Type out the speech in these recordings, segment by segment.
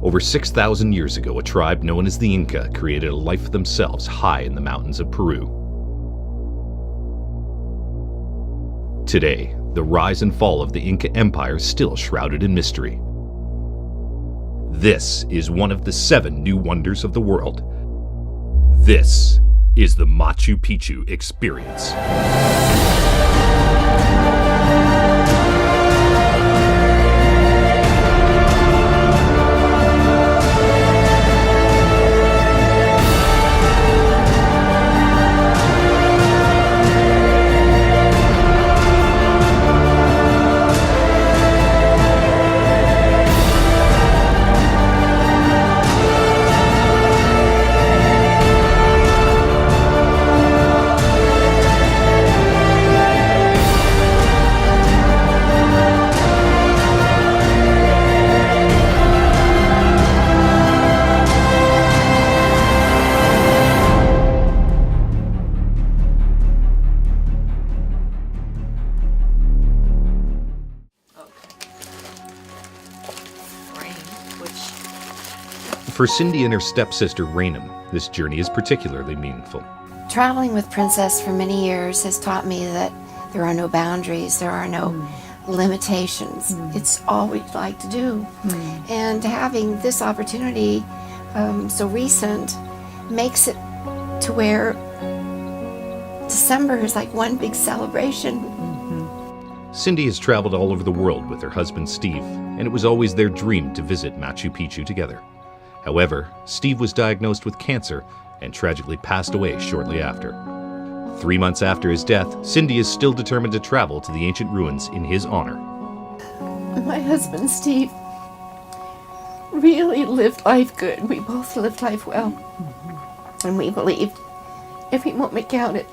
Over 6,000 years ago, a tribe known as the Inca created a life for themselves high in the mountains of Peru. Today, the rise and fall of the Inca Empire is still shrouded in mystery. This is one of the 7 new wonders of the world. This is the Machu Picchu experience. For Cindy and her stepsister Raynham, this journey is particularly meaningful. Traveling with Princess for many years has taught me that there are no boundaries, there are no limitations. It's all we'd like to do. And having this opportunity so recent makes it to where December is like one big celebration. Cindy has traveled all over the world with her husband Steve, and it was always their dream to visit Machu Picchu together. However, Steve was diagnosed with cancer and tragically passed away shortly after. 3 months after his death, Cindy is still determined to travel to the ancient ruins in his honor. My husband Steve really lived life good. We both lived life well. And we believed every moment counted.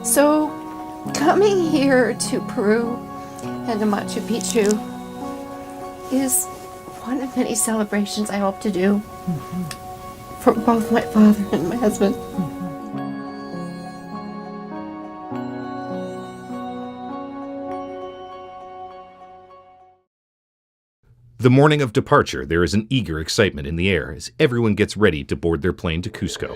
So, coming here to Peru and to Machu Picchu is one of many celebrations I hope to do for both my father and my husband. The morning of departure, there is an eager excitement in the air as everyone gets ready to board their plane to Cusco.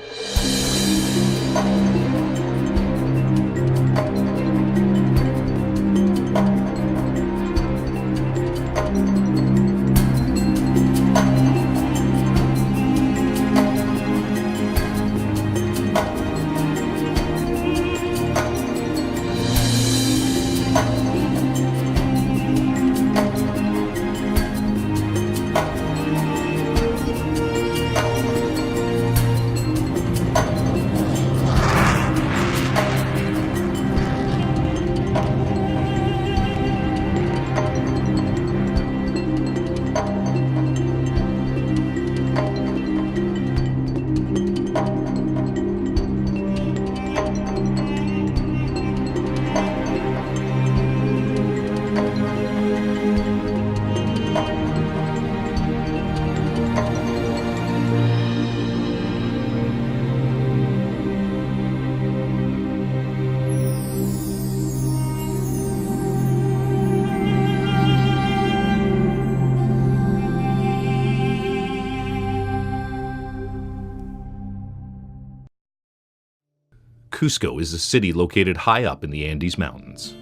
Cusco is a city located high up in the Andes Mountains.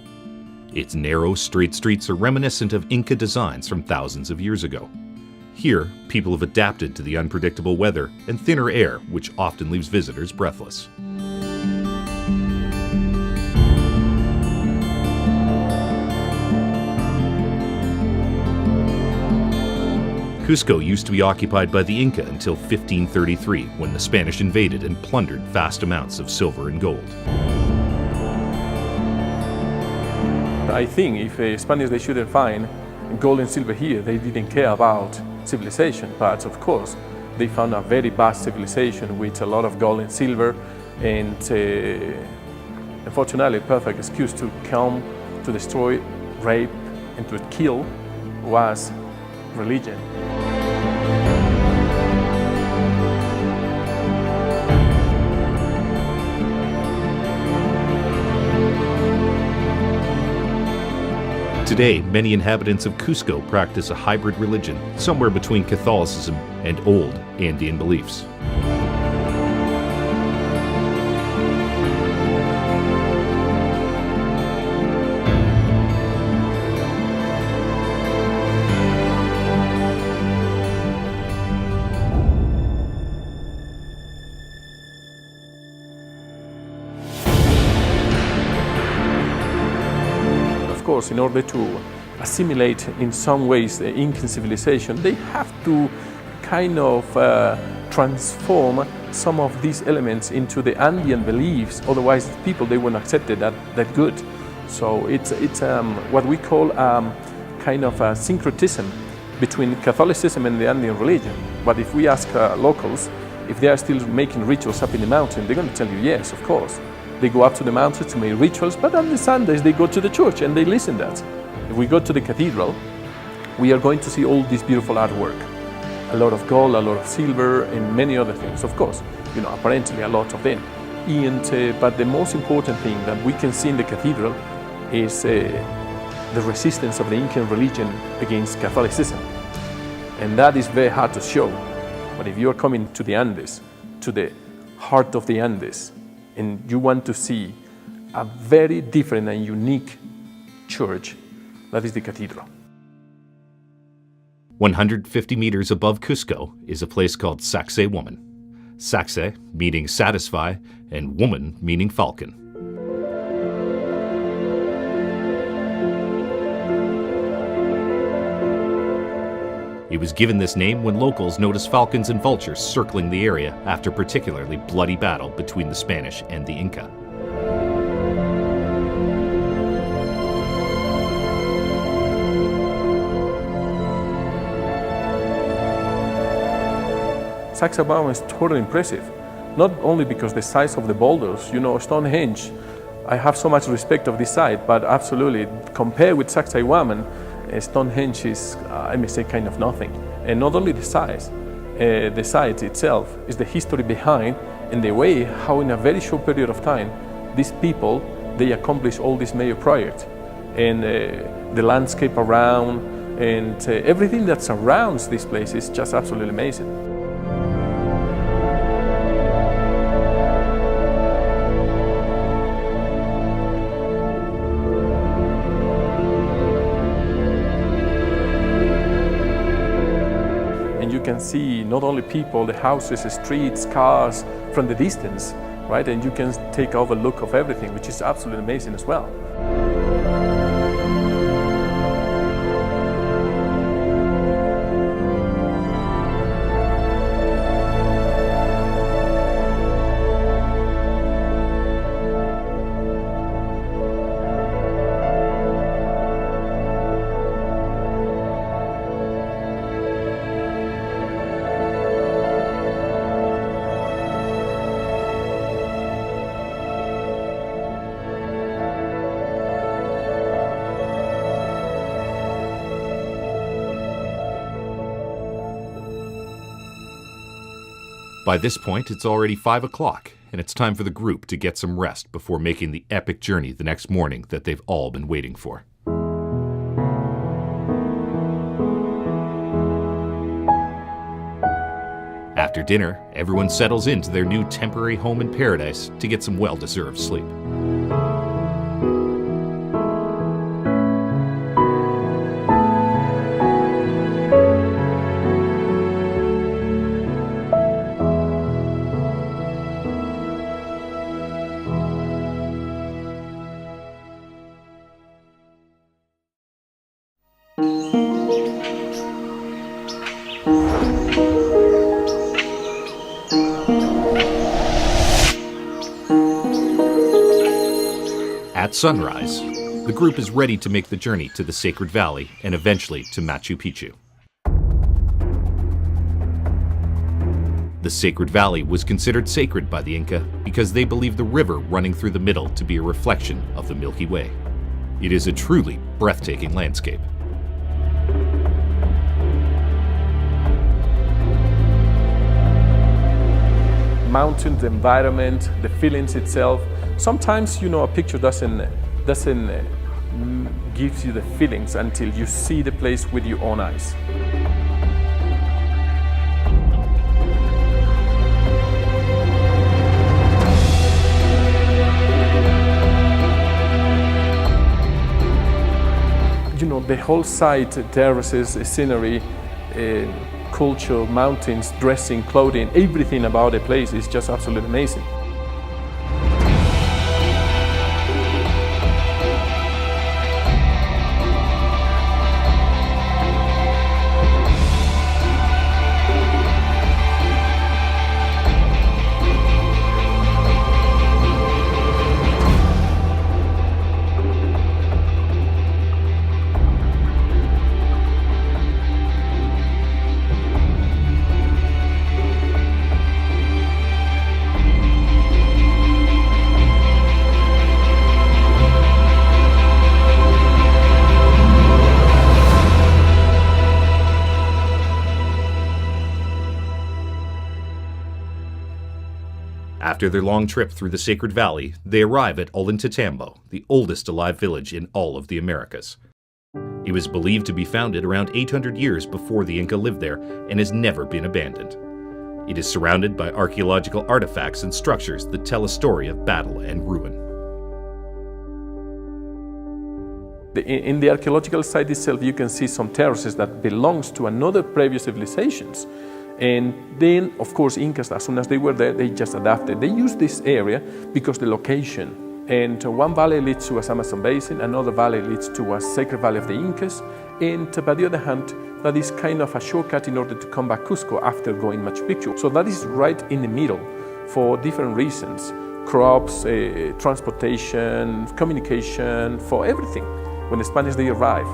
Its narrow, straight streets are reminiscent of Inca designs from thousands of years ago. Here, people have adapted to the unpredictable weather and thinner air, which often leaves visitors breathless. Cusco used to be occupied by the Inca until 1533, when the Spanish invaded and plundered vast amounts of silver and gold. I think if the Spanish they shouldn't find gold and silver here, they didn't care about civilization. But of course, they found a very vast civilization with a lot of gold and silver, and unfortunately, a perfect excuse to come, to destroy, rape, and to kill was religion. Today, many inhabitants of Cusco practice a hybrid religion, somewhere between Catholicism and old Andean beliefs. Of course, in order to assimilate in some ways the Incan civilization, they have to kind of transform some of these elements into the Andean beliefs. Otherwise, people, they won't accept it that good. So it's what we call kind of a syncretism between Catholicism and the Andean religion. But if we ask locals if they are still making rituals up in the mountain, they're going to tell you yes, of course. They go up to the mountains to make rituals, but on the Sundays they go to the church and they listen to that. If we go to the cathedral, we are going to see all this beautiful artwork. A lot of gold, a lot of silver, and many other things. Of course, apparently a lot of them. But the most important thing that we can see in the cathedral is the resistance of the Incan religion against Catholicism. And that is very hard to show. But if you are coming to the Andes, to the heart of the Andes, and you want to see a very different and unique church, that is the cathedral. 150 meters above Cusco is a place called Sacsay Woman. Sacsay meaning satisfy and woman meaning falcon. He was given this name when locals noticed falcons and vultures circling the area after a particularly bloody battle between the Spanish and the Inca. Sacsay Woman is totally impressive, not only because the size of the boulders, Stonehenge, I have so much respect of this site, but absolutely, compared with Sacsay Woman, Stonehenge is, I may say, kind of nothing. And not only the site itself, is the history behind and the way how in a very short period of time, these people, they accomplish all these major projects. And the landscape around and everything that surrounds this place is just absolutely amazing. You can see not only people, the houses, the streets, cars from the distance, right? And you can take over a look of everything, which is absolutely amazing as well. By this point, it's already 5 o'clock, and it's time for the group to get some rest before making the epic journey the next morning that they've all been waiting for. After dinner, everyone settles into their new temporary home in paradise to get some well-deserved sleep. At sunrise, the group is ready to make the journey to the Sacred Valley and eventually to Machu Picchu. The Sacred Valley was considered sacred by the Inca because they believed the river running through the middle to be a reflection of the Milky Way. It is a truly breathtaking landscape. Mountains, the environment, the feelings itself. Sometimes, a picture doesn't gives you the feelings until you see the place with your own eyes. You know, the whole site, terraces, scenery, culture, mountains, dressing, clothing, everything about the place is just absolutely amazing. After their long trip through the Sacred Valley, they arrive at Ollantaytambo, the oldest alive village in all of the Americas. It was believed to be founded around 800 years before the Inca lived there and has never been abandoned. It is surrounded by archaeological artifacts and structures that tell a story of battle and ruin. In the archaeological site itself, you can see some terraces that belongs to another previous civilizations. And then, of course, Incas, as soon as they were there, they just adapted. They used this area because the location. And one valley leads to a Amazon basin, another valley leads to a Sacred Valley of the Incas. And by the other hand, that is kind of a shortcut in order to come back Cusco after going Machu Picchu. So that is right in the middle for different reasons. Crops, transportation, communication, for everything. When the Spanish, they arrived,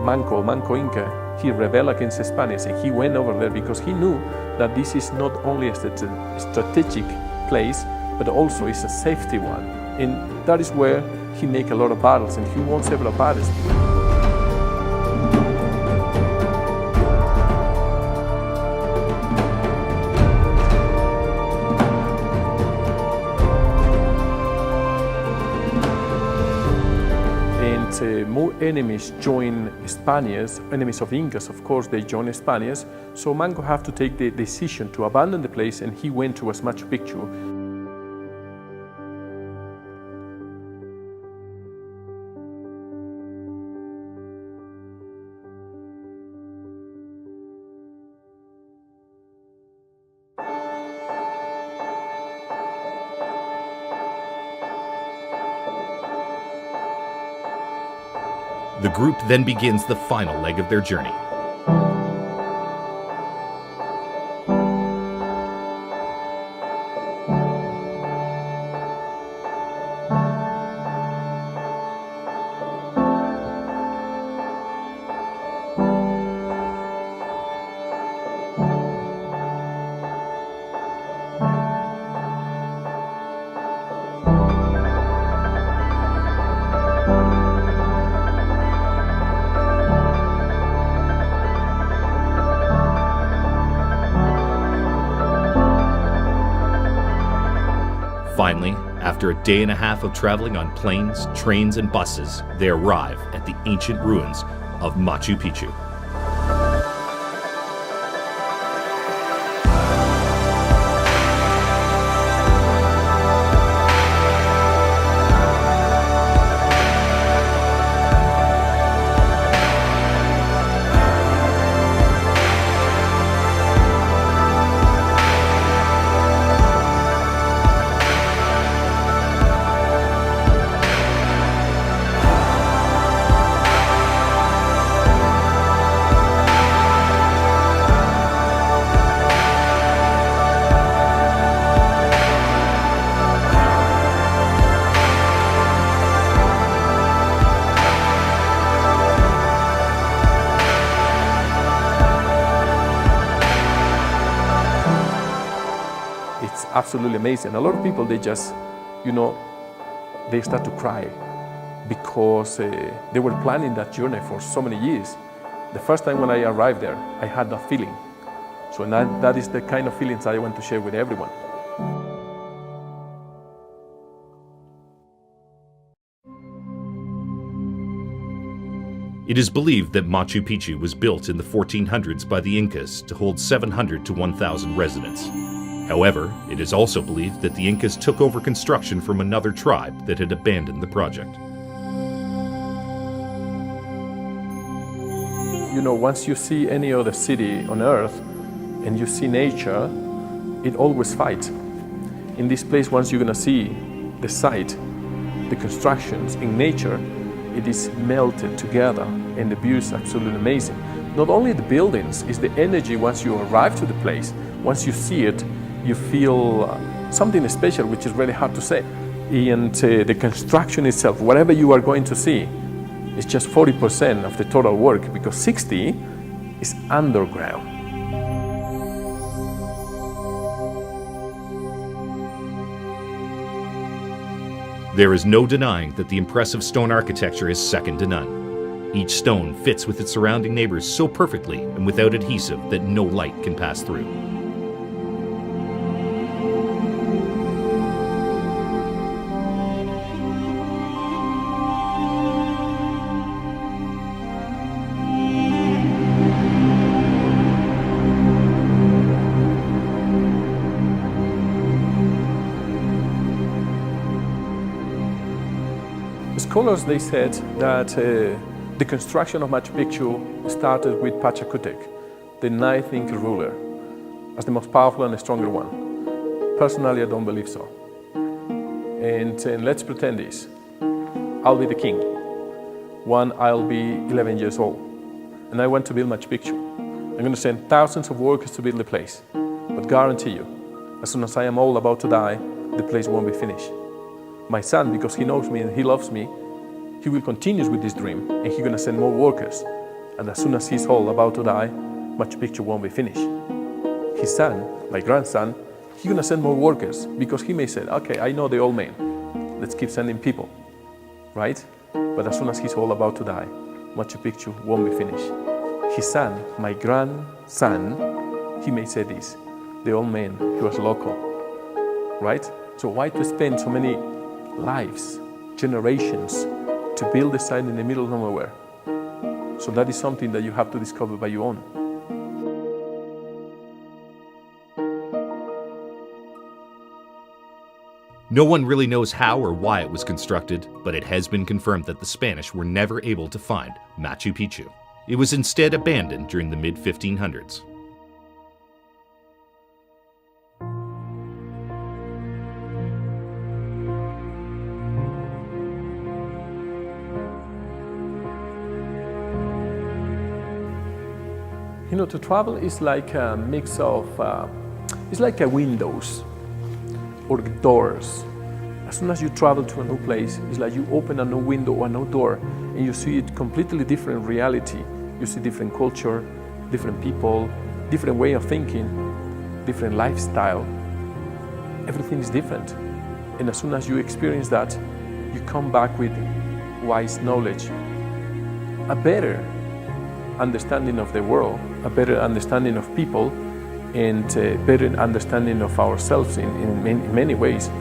Manco Inca, he rebelled against the Spanish, and he went over there because he knew that this is not only a strategic place, but also is a safety one. And that is where he make a lot of battles, and he won several battles. More enemies join Spaniards, enemies of Incas, of course, they join Spaniards. So Manco have to take the decision to abandon the place, and he went towards Machu Picchu. The group then begins the final leg of their journey. Finally, after a day and a half of traveling on planes, trains, and buses, they arrive at the ancient ruins of Machu Picchu. Absolutely amazing. A lot of people, they just, they start to cry because they were planning that journey for so many years. The first time when I arrived there, I had that feeling. So that is the kind of feelings I want to share with everyone. It is believed that Machu Picchu was built in the 1400s by the Incas to hold 700 to 1,000 residents. However, it is also believed that the Incas took over construction from another tribe that had abandoned the project. You know, once you see any other city on earth and you see nature, it always fights. In this place, once you're gonna see the site, the constructions in nature, it is melted together and the view is absolutely amazing. Not only the buildings, it's the energy once you arrive to the place. Once you see it, you feel something special, which is really hard to say. And the construction itself, whatever you are going to see, is just 40% of the total work, because 60 is underground. There is no denying that the impressive stone architecture is second to none. Each stone fits with its surrounding neighbors so perfectly and without adhesive that no light can pass through. Scholars, they said that the construction of Machu Picchu started with Pachacutec, the ninth Inca ruler, as the most powerful and the stronger one. Personally, I don't believe so. And let's pretend this. I'll be the king. I'll be 11 years old, and I want to build Machu Picchu. I'm going to send thousands of workers to build the place, but guarantee you, as soon as I am old, about to die, the place won't be finished. My son, because he knows me and he loves me, he will continue with this dream and he's gonna send more workers. And as soon as he's old, about to die, Machu Picchu won't be finished. His son, my grandson, he's gonna send more workers because he may say, okay, I know the old man, let's keep sending people, right? But as soon as he's old, about to die, Machu Picchu won't be finished. His son, my grandson, he may say this, the old man, he was local, right? So why to spend so many lives, generations, to build a site in the middle of nowhere? So that is something that you have to discover by your own. No one really knows how or why it was constructed, but it has been confirmed that the Spanish were never able to find Machu Picchu. It was instead abandoned during the mid-1500s. You know, to travel is like a mix of, it's like a windows or doors. As soon as you travel to a new place, it's like you open a new window or a new door and you see a completely different reality. You see different culture, different people, different way of thinking, different lifestyle. Everything is different. And as soon as you experience that, you come back with wise knowledge, a better understanding of the world, a better understanding of people, and a better understanding of ourselves in many ways.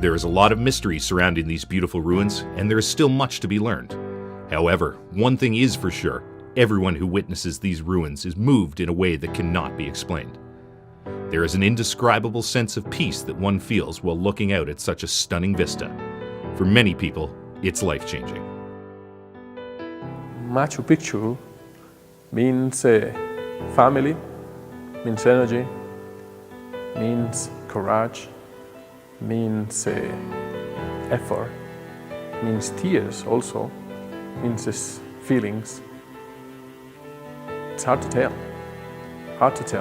There is a lot of mystery surrounding these beautiful ruins, and there is still much to be learned. However, one thing is for sure, everyone who witnesses these ruins is moved in a way that cannot be explained. There is an indescribable sense of peace that one feels while looking out at such a stunning vista. For many people, it's life-changing. Machu Picchu means family, means energy, means courage, means effort, means tears also, means feelings. It's hard to tell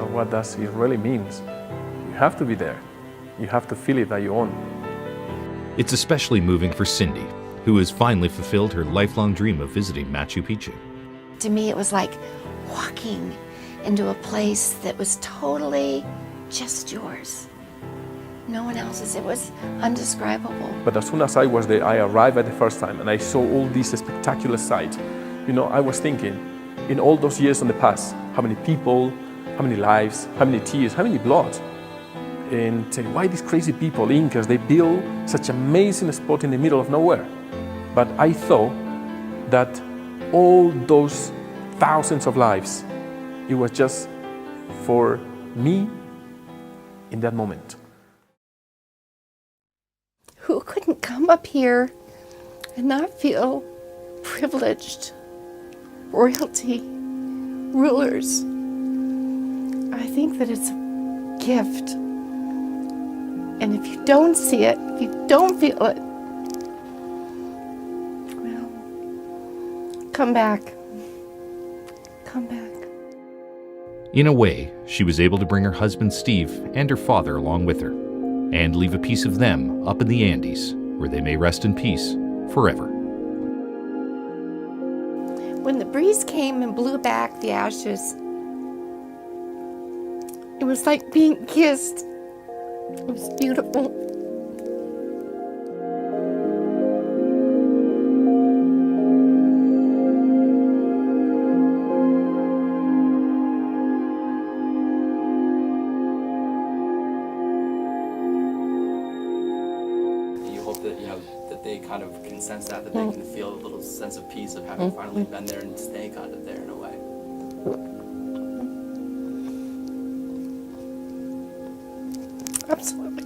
what does it really means. You have to be there. You have to feel it that you own. It's especially moving for Cindy, who has finally fulfilled her lifelong dream of visiting Machu Picchu. To me, it was like walking into a place that was totally just yours. No one else's. It was undescribable. But as soon as I was there, I arrived at the first time and I saw all these spectacular sights. You know, I was thinking, in all those years in the past, how many people, how many lives, how many tears, how many blood? And why these crazy people, Incas, they build such amazing spot in the middle of nowhere. But I thought that all those thousands of lives, it was just for me in that moment. Who couldn't come up here and not feel privileged? Royalty, rulers. I think that it's a gift. And if you don't see it, if you don't feel it, well, come back. Come back. In a way, she was able to bring her husband Steve and her father along with her, and leave a piece of them up in the Andes, where they may rest in peace forever. When the breeze came and blew back the ashes, it was like being kissed. It was beautiful. You hope that, that they kind of can sense that they can feel a little sense of peace of having finally been there and staying kind of there in a way. Absolutely.